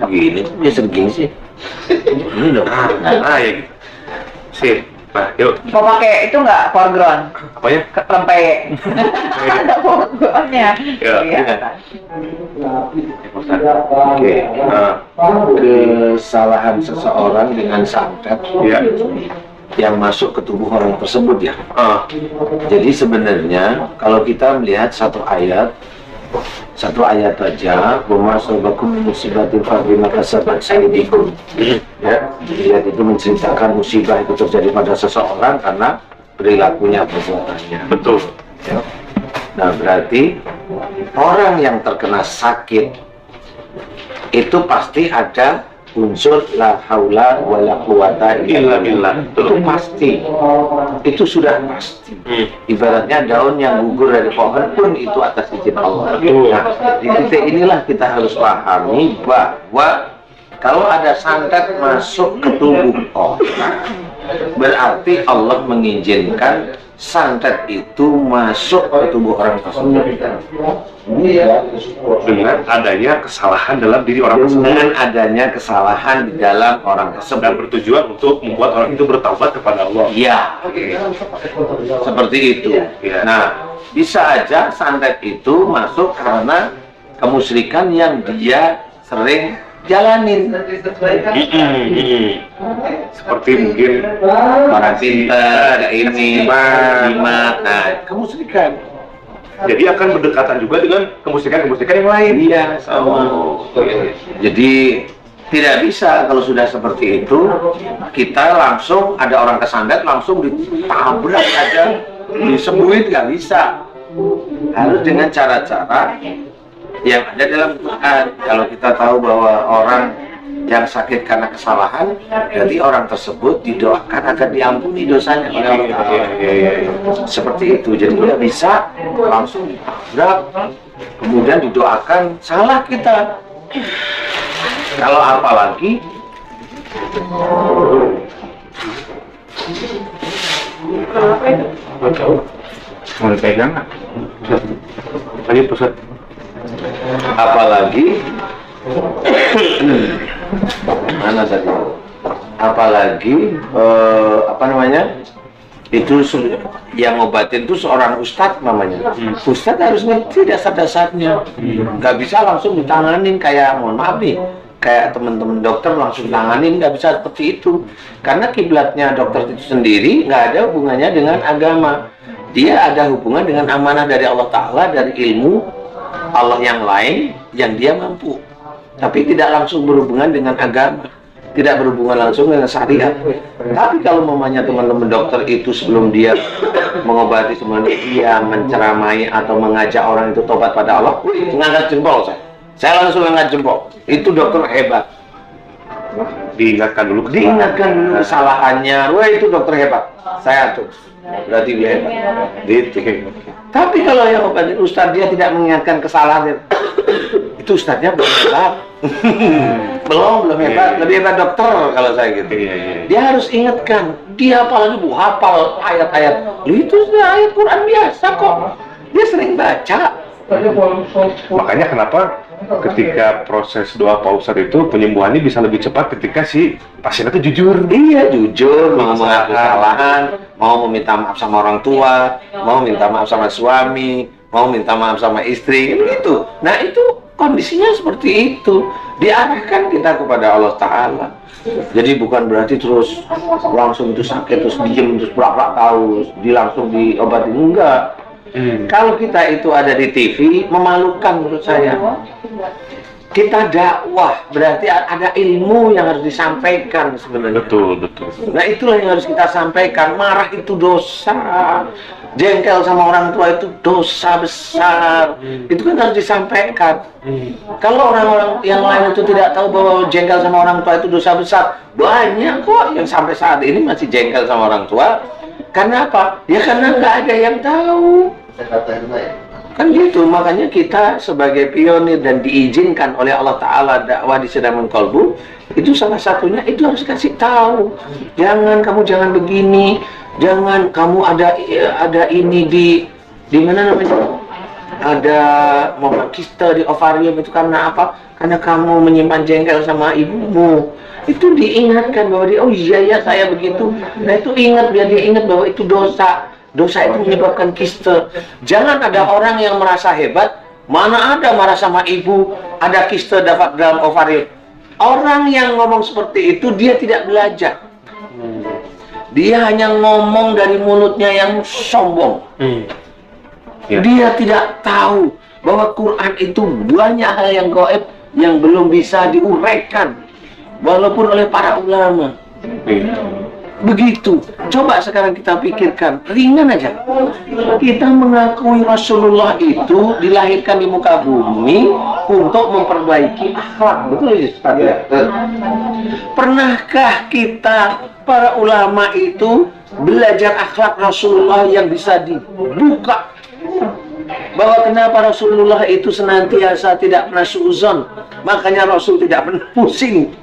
Gini, biasa begini sih. Ini dong. Ya gitu. Sip. Nah, yuk. Mau pakai itu nggak foreground? Apa ya? Rempey. Ada foregroundnya. Ya, Iya. Oke. Kesalahan seseorang dengan santet Ya. yang masuk ke tubuh orang tersebut ya. Jadi sebenarnya kalau kita melihat satu ayat aja, "Wamasobakum musibatin fabima kasabat sayyidikum." Ya, ayat itu menceritakan musibah itu terjadi pada seseorang karena perilakunya, perbuatannya. Betul. Ya. Nah, berarti orang yang terkena sakit itu pasti ada unsur la haula wala quwata illa billah. Itu pasti. Itu sudah pasti. Ibaratnya daun yang gugur dari pohon pun itu atas izin Allah. Nah, di titik inilah kita harus pahami bahwa kalau ada santet masuk ke tubuh orang, berarti Allah mengizinkan santet itu masuk ke tubuh orang tersebut. Dengan adanya kesalahan dalam diri orang tersebut. Dengan adanya kesalahan di dalam orang tersebut. Dan bertujuan untuk membuat orang itu bertaubat kepada Allah. Ya, seperti itu. Ya. Nah, bisa aja santet itu masuk karena kemusyrikan yang dia sering jalanin. Seperti mungkin Orang pintar, ini, jimat, nah, kemusyrikan. jadi akan berdekatan juga dengan kemusyrikan yang lain. Iya, sama. Jadi tidak bisa kalau sudah seperti itu kita langsung ada orang kesantet langsung ditabrak aja, disembuhin, nggak bisa. Harus dengan cara-cara yang ada dalam Quran. Kalau kita tahu bahwa orang yang sakit karena kesalahan, jadi orang tersebut didoakan agar diampuni dosanya oleh Allah Ta'ala. Seperti itu, jadi tidak bisa langsung ditabrak, kemudian didoakan salah kita. Kalau apalagi Mau dipegang nggak? Lagi pusat. apalagi mana tadi? Apalagi apa namanya? Itu yang ngobatin itu seorang ustadz namanya. Ustadz harus ngerti dasar-dasarnya. Nggak bisa langsung ditanganin kayak, mohon maaf nih, kayak teman-teman dokter langsung tanganin, nggak bisa seperti itu. Karena kiblatnya dokter itu sendiri nggak ada hubungannya dengan agama. Dia ada hubungan dengan amanah dari Allah Ta'ala, dari ilmu Allah yang lain yang dia mampu. Tapi tidak langsung berhubungan dengan agama, tidak berhubungan langsung dengan syariat. Tapi kalau mamanya teman-teman dokter itu sebelum dia mengobati, sebelum dia menceramai atau mengajak orang itu tobat pada Allah, mengangkat jempol saya langsung angkat jempol. Itu dokter hebat. Diingatkan dulu Kesalahannya. Wah, itu dokter hebat. Saya tuh berarti dia hebat. Gitu. Tapi kalau yang obatin ustadz dia tidak mengingatkan kesalahan, itu ustadznya belum hebat. belum hebat. Lebih hebat dokter kalau saya gitu. Dia harus ingatkan. Dia apalagi hafal ayat-ayat. Itu sudah ayat Quran biasa kok. Dia sering baca. Makanya kenapa ketika proses doa Pak Ustadz itu penyembuhannya bisa lebih cepat ketika si pasien itu jujur. Iya, jujur, mau mengaku kesalahan, mau meminta maaf sama orang tua, mau minta maaf sama suami, mau minta maaf sama istri, gitu. Nah, itu kondisinya seperti itu. Diarahkan kita kepada Allah Ta'ala. Jadi bukan berarti terus langsung itu sakit, terus diem, terus berak-berak tahu, langsung diobati. Enggak. Kalau kita itu ada di TV, memalukan menurut saya. Kita dakwah, berarti ada ilmu yang harus disampaikan sebenarnya. Betul. Nah, itulah yang harus kita sampaikan. Marah itu dosa. Jengkel sama orang tua itu dosa besar. Itu kan harus disampaikan. Kalau orang-orang yang lain itu tidak tahu bahwa jengkel sama orang tua itu dosa besar, banyak kok yang sampai saat ini masih jengkel sama orang tua. Karena apa? Ya karena nggak ada yang tahu. Kan gitu, makanya kita sebagai pionir dan diizinkan oleh Allah Ta'ala dakwah di Sedamun Kolbu, itu salah satunya itu harus kasih tahu. Jangan begini, jangan kamu ada ini di mana namanya? ada kista di ovarium itu karena apa? Karena kamu menyimpan jengkel sama ibumu. Itu diingatkan bahwa dia, oh iya ya saya begitu. Nah itu ingat, biar dia ingat bahwa itu dosa. Dosa itu menyebabkan kista. Jangan ada orang yang merasa hebat, mana ada marah sama ibu, ada kista dalam ovarium. Orang yang ngomong seperti itu dia tidak belajar. Dia hanya ngomong dari mulutnya yang sombong. Dia tidak tahu bahwa Quran itu banyak hal yang gaib yang belum bisa diuraikan walaupun oleh para ulama. Begitu. Coba sekarang kita pikirkan, ringan aja. Kita mengakui Rasulullah itu dilahirkan di muka bumi untuk memperbaiki akhlak. Betul ya, Ustaz? Ya? Pernahkah kita para ulama itu belajar akhlak Rasulullah yang bisa dibuka? Bahwa kenapa Rasulullah itu senantiasa tidak pernah suuzon, makanya Rasul tidak pernah pusing.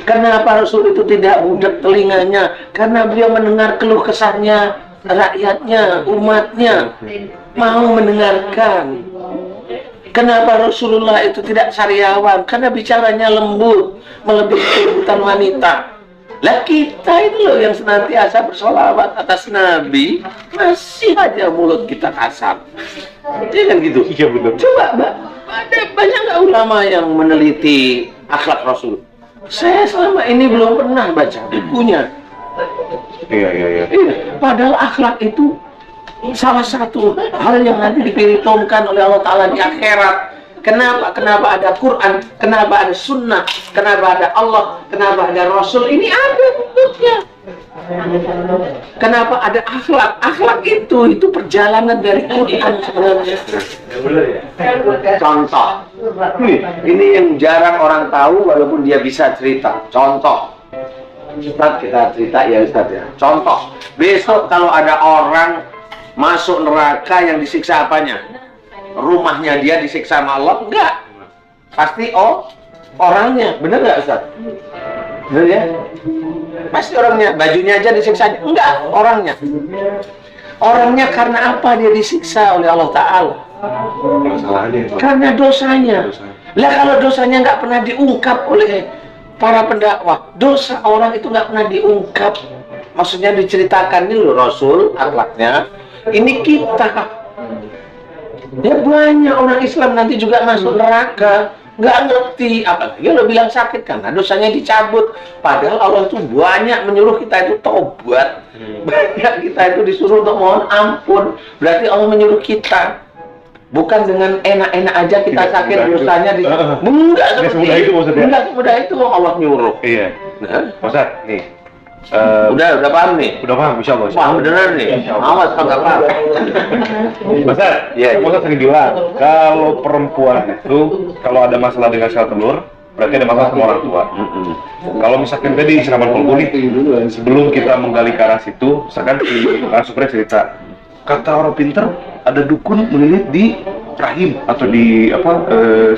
Kenapa Rasul itu tidak budak telinganya? Karena beliau mendengar keluh kesahnya rakyatnya, umatnya, mau mendengarkan. Kenapa Rasulullah itu tidak sariawan? Karena bicaranya lembut, melebihi kelembutan wanita. Lah kita itu loh yang senantiasa bersolawat atas Nabi, masih aja mulut kita kasar. Iya kan gitu? Iya betul. Coba ada banyak nggak ulama yang meneliti akhlak Rasul? Saya selama ini belum pernah baca bukunya. Iya. Padahal akhlak itu salah satu hal yang nanti diperhitungkan oleh Allah Ta'ala di akhirat. Kenapa ada Quran, kenapa ada sunnah, kenapa ada Allah, kenapa ada Rasul, ini ada bentuknya. Kenapa ada akhlak? Akhlak itu perjalanan dari Quran sebenarnya. Contoh, ini yang jarang orang tahu walaupun dia bisa cerita. Contoh, Ustaz kita cerita ya Ustaz ya. Contoh, besok kalau ada orang masuk neraka yang disiksa apanya? Rumahnya dia disiksa sama Allah? Enggak. Pasti orangnya. Bener nggak Ustaz? Bener ya? Pasti orangnya. Bajunya aja disiksa? Enggak, orangnya. Orangnya karena apa dia disiksa oleh Allah Ta'ala? Karena dosanya. Lah kalau dosanya nggak pernah diungkap oleh para pendakwah, dosa orang itu nggak pernah diungkap. Maksudnya diceritakan ini loh Rasul, akhlaknya. Ini kita. Ya banyak orang Islam nanti juga masuk neraka, nggak ngerti, apalagi lo bilang sakit karena dosanya dicabut. Padahal Allah itu banyak menyuruh kita itu tobat, banyak kita itu disuruh untuk mohon ampun. Berarti Allah menyuruh kita, bukan dengan enak-enak aja kita sakit dosanya di. Enggak seperti itu, enggak semudah itu Allah nyuruh. Iya. Nah, Ustaz, nih. udah paham nih? Udah paham, insya Allah. Paham beneran nih? Awas kalau nggak paham. Ustaz, Ustaz sering bilang, kalau perempuan itu, kalau ada masalah dengan sel telur, berarti ada masalah sama orang tua. Kalau misalkan tadi siraman kolbu nih, sebelum kita menggali ke arah situ, misalkan si Supra cerita, kata orang pinter, ada dukun melilit di rahim atau di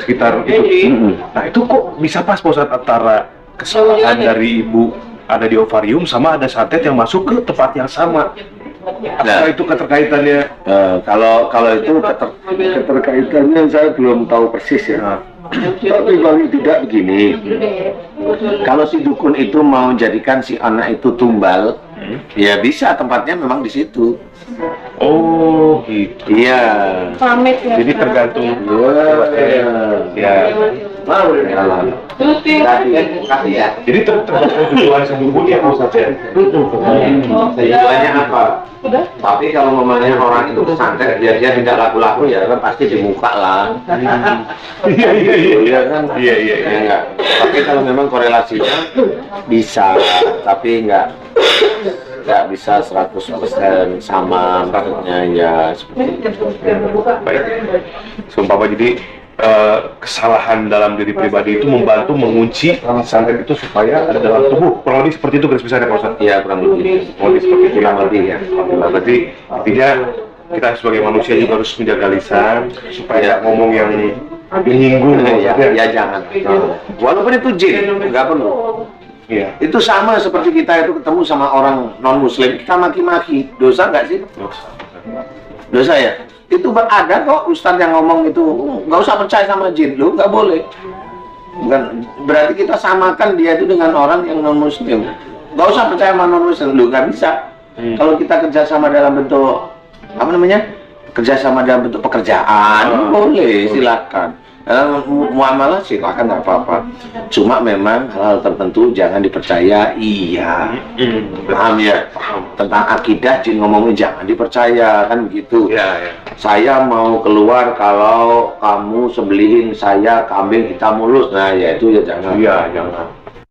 sekitar itu. Nah itu kok bisa pas Ustaz antara kesalahan dari ibu ada di ovarium sama ada santet yang masuk ke tempat yang sama. Apakah itu keterkaitannya? Kalau itu keterkaitannya saya belum tahu persis ya. Tapi paling tidak begini. Kalau si dukun itu mau jadikan si anak itu tumbal, ya bisa, tempatnya memang di situ. Oh gitu. Iya. Pamit ya. Jadi tergantung. Ya. Mau berkenalan. Kasih ya. Jadi tergantung tujuan si dukun ya Ustaz ya. Tujuannya apa? Tapi kalau memangnya orang itu santet dia tidak laku-laku ya kan pasti di muka lah. Iya kan? Iya. Enggak. Tapi kalau memang korelasinya bisa, tapi enggak bisa 100% sama, maksudnya ya seperti itu. Baik. Sumpah jadi kesalahan dalam diri pribadi itu membantu mengunci santet itu supaya ada dalam tubuh. Kurang lebih seperti itu garis besarnya Pak Ustaz. Iya, kurang lebih. Seperti itu Kurang lebih ya. Berarti artinya kita sebagai manusia juga harus menjaga lisan supaya ngomong yang menyinggung. Ya jangan. Walaupun itu jin, nggak perlu. Iya. Itu sama seperti kita itu ketemu sama orang non muslim, kita maki-maki, dosa nggak sih? Dosa ya? Itu ada kok Ustadz yang ngomong itu, nggak usah percaya sama jin, lu nggak boleh. Bukan, berarti kita samakan dia itu dengan orang yang non muslim. Nggak usah percaya sama non muslim, lu nggak bisa. Kalau kita kerjasama dalam bentuk apa namanya, kerjasama dalam bentuk pekerjaan, boleh, silakan. Muamalah silakan, nggak apa-apa. Cuma memang hal tertentu jangan dipercaya. Iya, paham ya? Tentang akidah jin ngomongnya jangan dipercaya, kan begitu. Ya. Saya mau keluar kalau kamu sembelihin saya kambing hitam mulus, nah ya itu ya jangan. Iya, jangan.